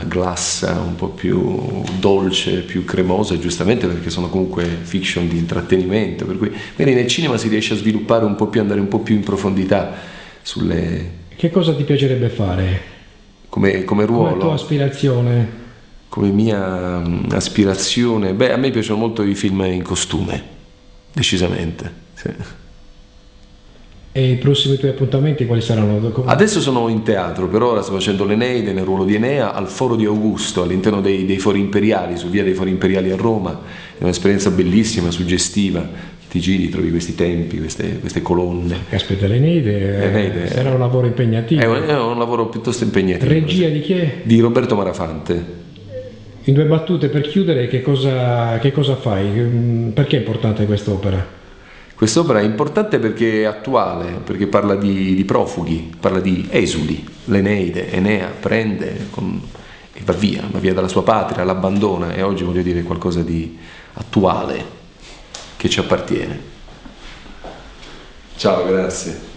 glassa, un po' più dolce, più cremosa, giustamente perché sono comunque fiction di intrattenimento, per cui magari nel cinema si riesce a sviluppare un po' più, andare un po' più in profondità sulle... Che cosa ti piacerebbe fare? come Come tua ruolo, aspirazione? come mia aspirazione. Beh, a me piacciono molto i film in costume, decisamente. Sì. E i prossimi tuoi appuntamenti quali saranno? Adesso sono in teatro, per ora sto facendo l'Eneide nel ruolo di Enea al Foro di Augusto, all'interno dei Fori Imperiali, su via dei Fori Imperiali a Roma. È un'esperienza bellissima, suggestiva. Ti giri, trovi questi templi, queste colonne. Aspetta, l'Eneide sarà un lavoro impegnativo. È un lavoro piuttosto impegnativo. Regia di chi è? Di Roberto Marafante. In due battute per chiudere, che cosa fai? Perché è importante quest'opera? Quest'opera è importante perché è attuale, perché parla di profughi, parla di esuli. L'Eneide, Enea prende e va via dalla sua patria, l'abbandona, e oggi voglio dire qualcosa di attuale che ci appartiene. Ciao, grazie.